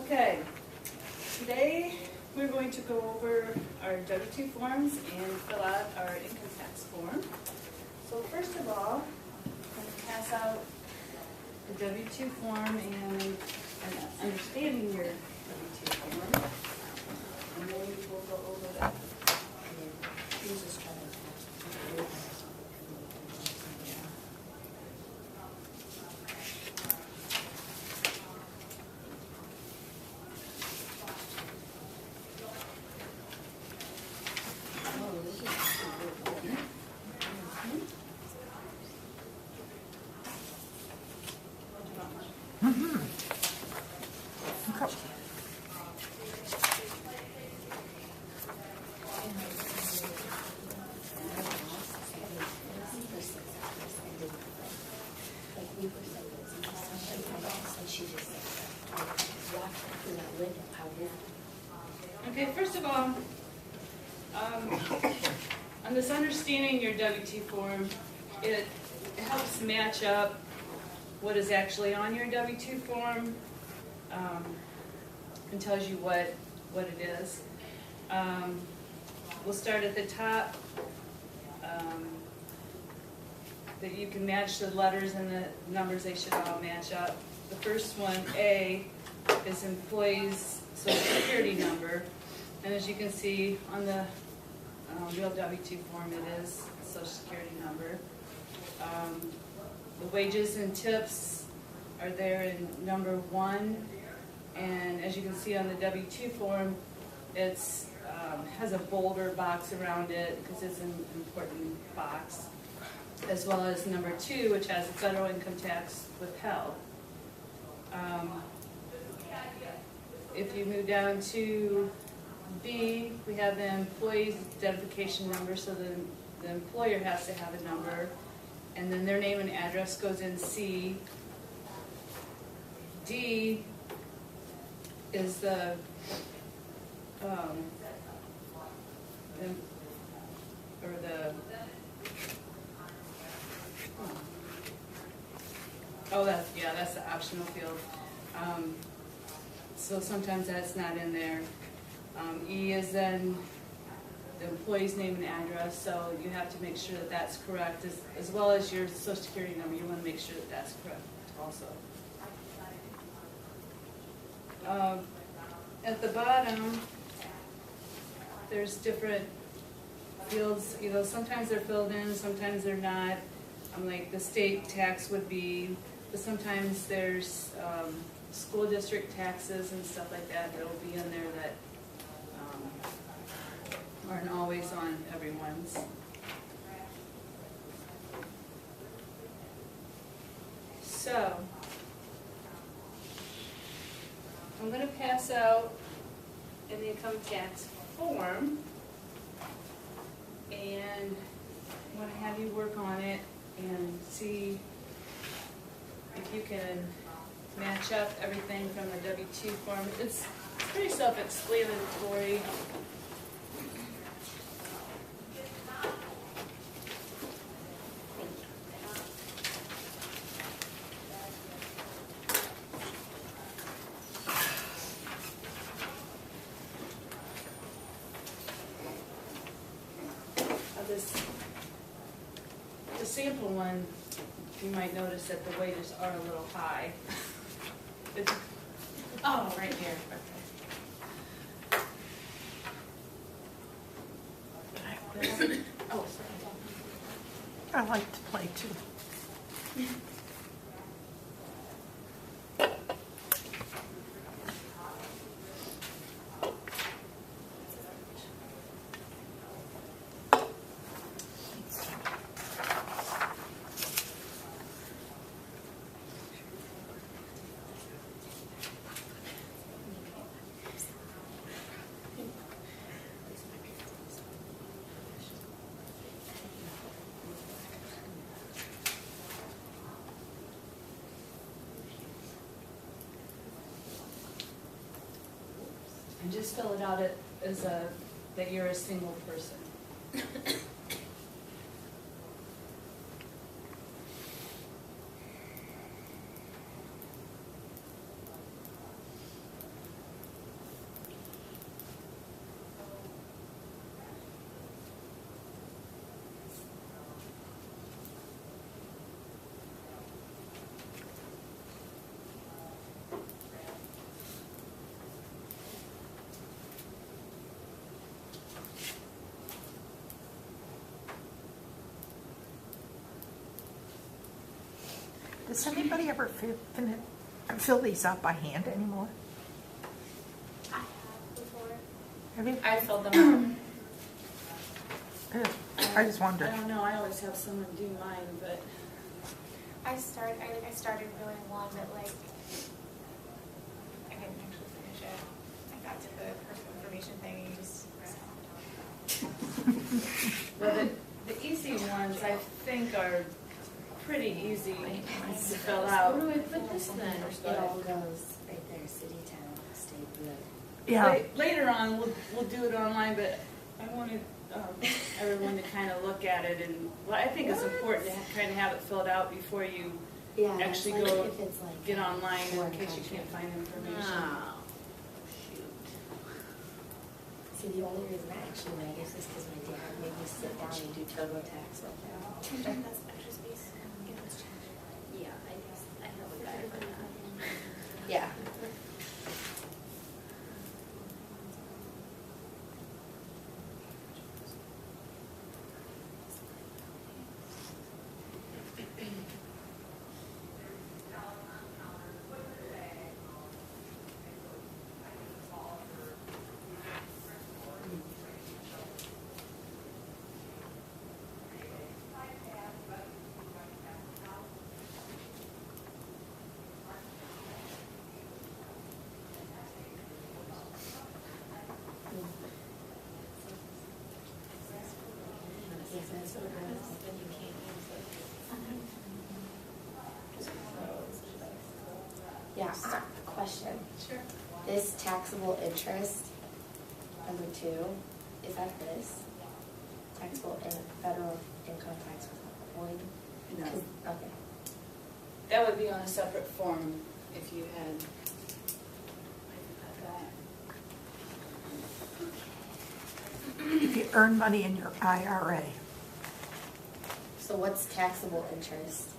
Okay, today we're going to go over our W-2 forms and fill out our income tax form. So first of all, I'm going to pass out the W-2 form and understanding your W-2 form, and then we'll go over that. Okay, first of all, on this understanding your W-2 form, it helps match up what is actually on your W-2 form and tells you what it is. We'll start at the top, that you can match the letters and the numbers, they should all match up. The first one, A, is employee's social security number, and as you can see on the real W-2 form, it is social security number. The wages and tips are there in number 1, and as you can see on the W-2 form, it's has a bolder box around it because it's an important box, as well as number 2, which has federal income tax withheld. If you move down to B, we have the employee's identification number, so the employer has to have a number, and then their name and address goes in C. D is the that's the optional field. So sometimes that's not in there. E is then the employee's name and address, so you have to make sure that that's correct, as well as your social security number. You want to make sure that that's correct also. At the bottom, there's different fields. You know, sometimes they're filled in, sometimes they're not. Like the state tax would be, but sometimes there's school district taxes and stuff like that that will be in there that aren't always on everyone's. So I'm going to pass out an income tax form, and I want to have you work on it and see if you can match up everything from the W-2 form. It's pretty self-explanatory. The sample one, you might notice that the wages are a little high. Oh, right here. Okay. Oh, sorry. I like to play too. And just fill it out as that you're a single person. Does anybody ever fill these out by hand anymore? I have before. Have you? I filled them Good. out. I just wondered. I don't know, I always have someone do mine, but I started doing one that like I didn't actually finish it. I got to the personal information thing and you just well, the easy ones I think are pretty easy to fill out. Where do we put this then? It all goes right there, city, town, state, good. Yeah. Later on, we'll do it online, but I wanted everyone to kind of look at it and, well, I think it's important to kind of have it filled out before you Yeah, actually it's like go if it's like get online in foreign case you country. can't find information. Oh, shoot. See, the only reason I actually know this is because my dad made me sit down and do TurboTax with him. that's extra space. Get this changed. Yeah, I know a guy for that. Yeah. Yes, that's what it is. Then you can't use it. Yeah, question. Sure. This taxable interest, number 2, is that this? Taxable in federal income tax withholding? No. Okay. That would be on a separate form if you had that. If you earn money in your IRA, So what's taxable interest?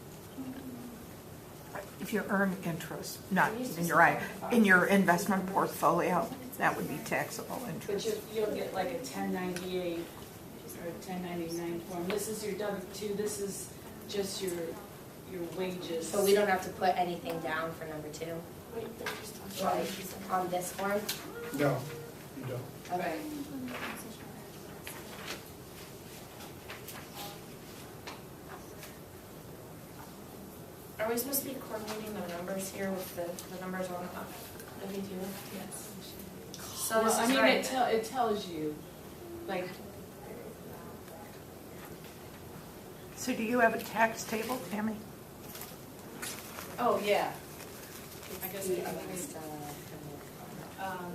if you earn interest, not in your IRA, in your investment portfolio, that would be taxable But interest. you'll get like a 1098 or a 1099 form. This is your W-2, this is just your wages. So we don't have to put anything down for number 2? Like on this form? No, you don't. Okay. Are we supposed to be coordinating the numbers here with the numbers on W2? Yes. So Well, this I is mean, right. it tells you, like, So do you have a tax table, Tammy? oh, yeah. I guess The it next,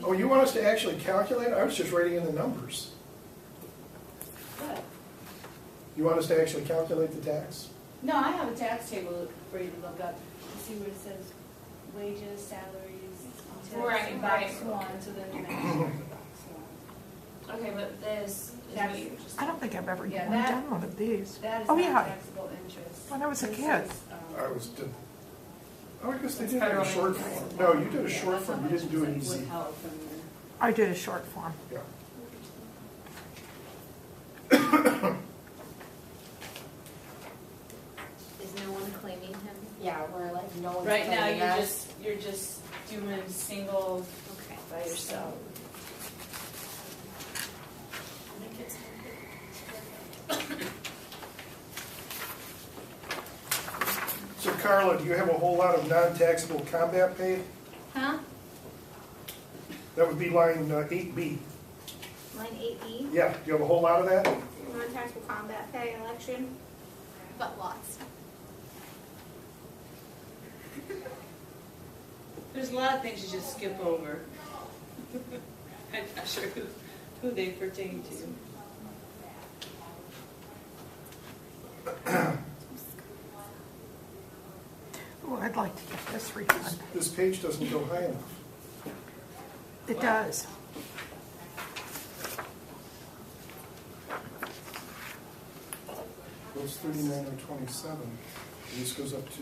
Oh, you want us to actually calculate? I was just writing in the numbers. What? You want us to actually calculate the tax? No, I have a tax table for you to look up. You see where it says wages, salaries, until Right, box right. 1, so then you match the box 1. Okay, but this Tax- is I don't think I've ever Yeah, done that- one of these. That is Oh, not yeah. taxable interest. When I was a This kid. is, I was, oh, I guess they It's did have a federal short income form. tax. No, you did a yeah, short that's how form, you much didn't do is, it like, easy. withheld from your- I did a short form. Yeah. Is no one claiming him? yeah, we're like no one's Right now, claiming us. you're just doing single Okay. by yourself. So Carla, do you have a whole lot of non-taxable combat pay? Huh? That would be line 8B. Line 8E, Yeah, do you have a whole lot of that? non-taxable combat pay election, but lots. There's a lot of things you just skip over. I'm not sure who they pertain to. Oh, I'd like to get this refund. This page doesn't go high enough. It does. Goes 39 or 27. And this goes up to,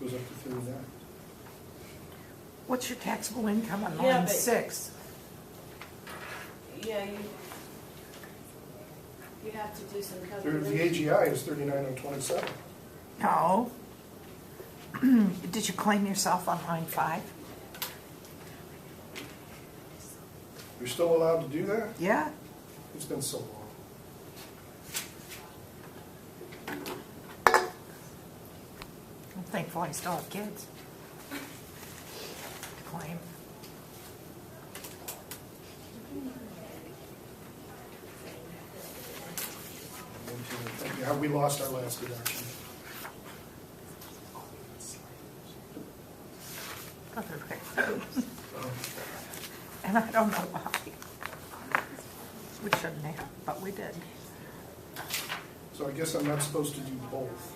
goes up to 39. What's your taxable income on Yeah, line but- 6? Yeah, you have to do some The calculations. AGI is 39,027. No. Did you claim yourself on line 5? You're still allowed to do that? Yeah. It's been so long. I'm thankful I still have kids to claim. Thank you. Have we lost our last deduction? Okay. And I don't know why. We shouldn't have, but we did. So I guess I'm not supposed to do both.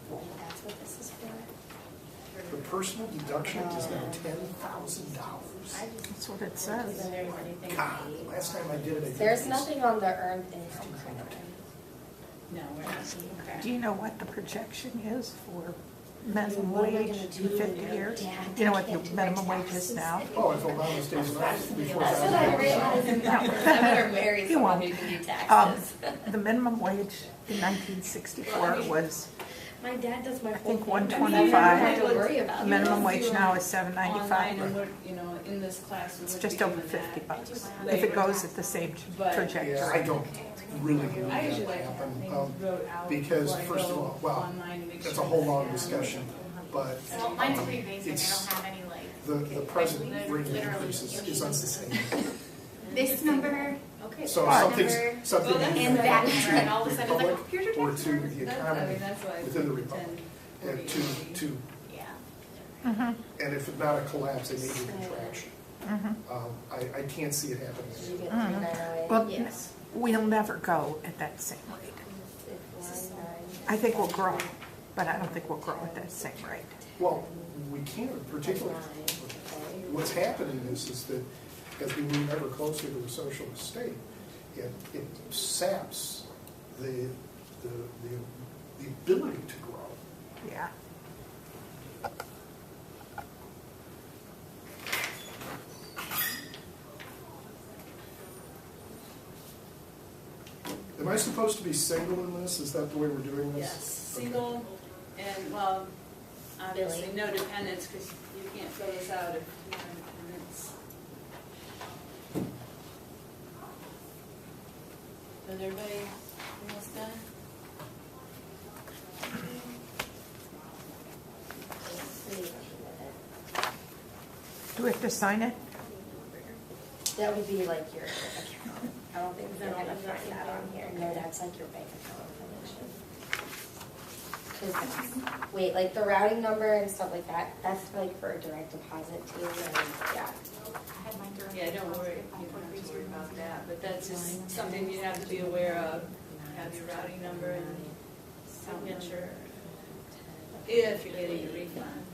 That's what this is for. The personal deduction is now $10,000. That's what it says. God, last time I did it, I did There's this. nothing on the earned income credit. No, we're not. Do you know what the projection is for minimum What am I wage gonna in do 50 when years? Dad You know what can't the do my minimum wage is taxes? now? Oh, if Obama stays in office before That's what I that. realized. I better marry You someone won't. who can do taxes. The minimum wage in 1964 was, My dad does my I whole think, thing. I never 125. have to worry about it. minimum wage do now is Online and $7.95. we're, you know, in this class. we It's would just be over doing 50 that bucks, later. if it goes at the same But- Yeah, I trajectory. don't really believe I that usually will like to have happen. things wrote out. Because before I first of go all, well, online to make that's a sure whole that I long have- discussion, but Well, mine's pretty basic, I It's- don't have any like. the present rate of Literally, increase is unsustainable. This number, Okay. So Right. something Well, that's- and that number, and all of a sudden it's like, Public here's your or tax to number. the That's- I economy mean, that's why I within the put republic, 10, and 40, to, Yeah. Mhm, and if it's not a collapse, they need a contraction. mhm. I can't see it happening. Did you get Mhm. 3908? Well, Yes. we'll never go at that same rate. I think we'll grow, but I don't think we'll grow at that same rate. Well, we can't, particularly, what's happening is that as we move ever closer to a socialist state, it saps the ability to grow. Yeah. Am I supposed to be single in this? Is that the way we're doing this? Yes, single, and, well, obviously Billy. no dependents, because you can't fill this out if you have dependents. Is everybody almost done? Do we have to sign it? That would be like your account. I don't think they're gonna find that on here. No, that's like your bank account information. 'Cause wait, like the routing number and stuff like that, that's like for a direct deposit too, and yeah. I had mine direct Yeah, don't worry, deposit, you don't have to 543. worry about that, but that's just something you have to be aware of. Have your routing number and signature, if you're getting a refund.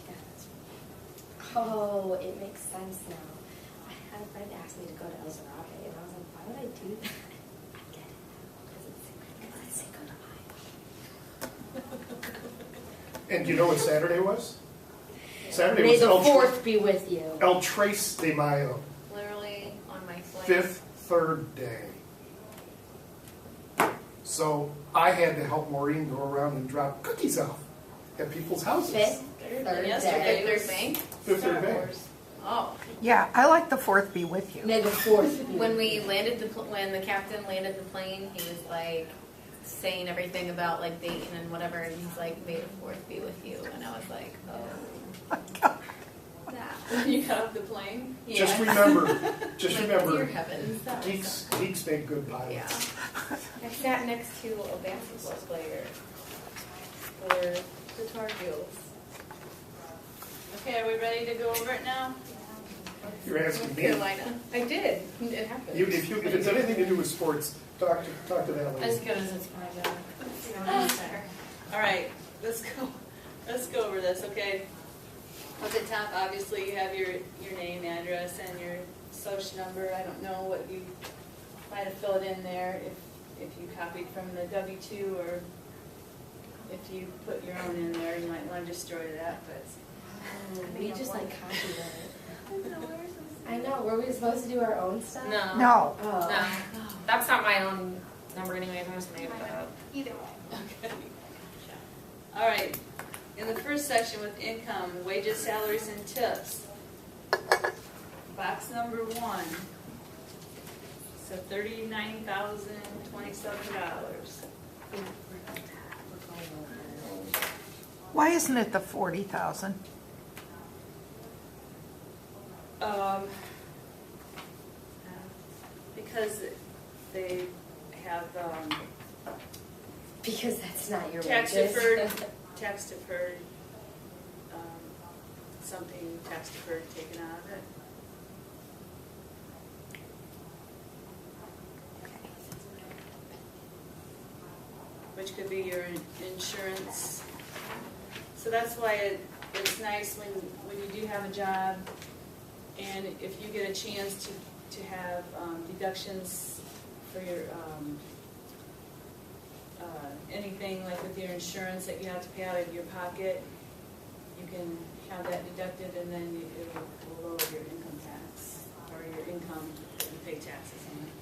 Yeah, that's right. Oh, it makes sense now. I had a friend ask me to go to El Zarape, and I was like, why would I do that? I get it now, because it's Cinco de Mayo. And do you know what Saturday was? Saturday May was the El 4th be with you. Tres de Mayo, Literally on my flight. fifth, third day. So I had to help Maureen go around and drop cookies off at people's houses. Fifth, third Yesterday day. was saying Fifth, Star third day. Wars. Oh, Yeah, I like the 4th be with you. May the 4th be When we landed when the captain landed the plane, he was like saying everything about like Dayton and whatever, and he's like, "May the 4th be with you," and I was like, "Oh, that." you got off the plane? Just Yeah. remember, just Like, dear remember, heavens, that was geeks make good yeah. pilots. I sat next to a basketball player for the Tar Heels. Okay, are we ready to go over it now? You're asking North me. Carolina. I did. It happened. If it's anything to do with sports, talk to that lady. As good as it's my All right, let's go over this, okay? At the top, obviously, you have your name, address, and your social number. I don't know what you might have filled in there. if you copied from the W-2 or if you put your own in there, you might want to destroy that, but. We just like copied it. I know, were we supposed to do our own stuff? No. No. Oh. No, that's not my own number anyways, I just made it up. Either way. Okay. All right, in the first section with income, wages, salaries, and tips. Box number 1. So $39,027. Why isn't it the 40,000? Because they have Because that's not your tax wages. deferred, something tax deferred taken out of it. Which could be your insurance. So that's why it's nice when you do have a job, and if you get a chance to have deductions for your anything like with your insurance that you have to pay out of your pocket, you can have that deducted, and then it will lower your income tax or your income that you pay taxes on it.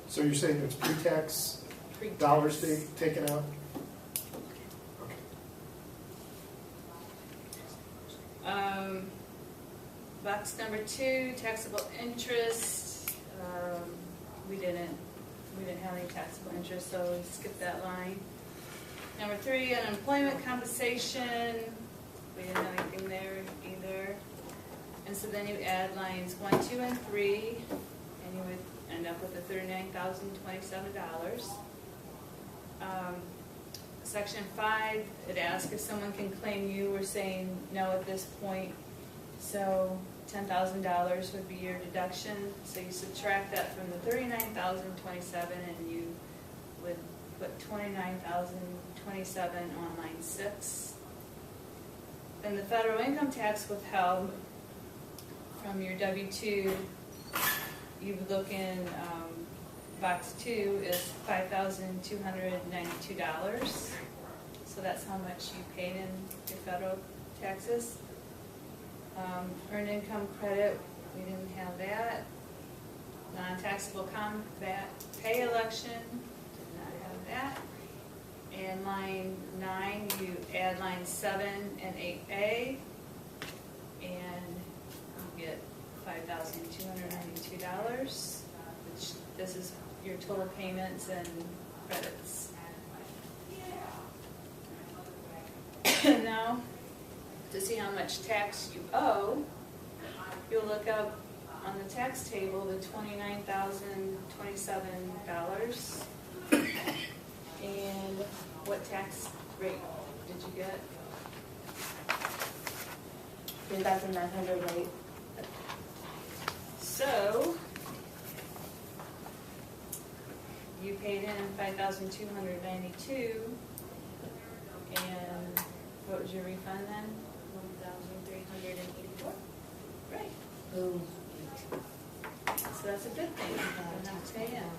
So you're saying it's pre-tax Pre-tax. dollars taken out? Okay. Box number 2, taxable interest. We didn't have any taxable interest, so we skipped that line. Number 3, unemployment compensation. We didn't have anything there either. And so then you add lines 1, 2, and 3, and you would end up with the $39,027. Section 5, it asks if someone can claim you. We're saying no at this point. So $10,000 would be your deduction. So you subtract that from the $39,027, and you would put $29,027 on line 6. Then the federal income tax withheld from your W-2, you would look in box 2 is $5,292. So that's how much you paid in your federal taxes. Earned income credit, we didn't have that. Non-taxable combat pay election, did not have that. And line 9, you add line 7 and 8A, and you get $5,292, which this is your total payments and credits. Now, to see how much tax you owe, you'll look up on the tax table the $29,027. And what tax rate did you get? 3,900, right? So, you paid in $5,292, and what was your refund then? $1,384. Right. Boom. So that's a good thing, you don't have to pay in.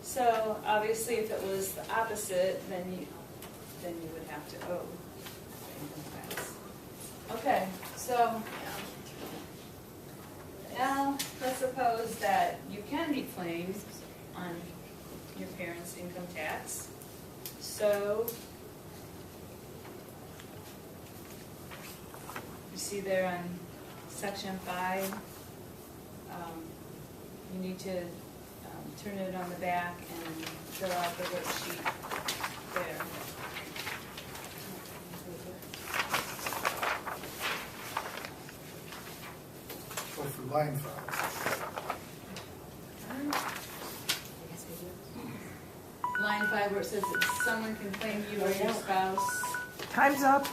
So obviously if it was the opposite, then you would have to owe income tax. Okay, so now let's suppose that you can be claimed on your parents' income tax. So you see there on section 5, you need to turn it on the back and fill out the worksheet there. Or for line 5. Line 5 where it says that someone can claim you or your spouse. Time's up.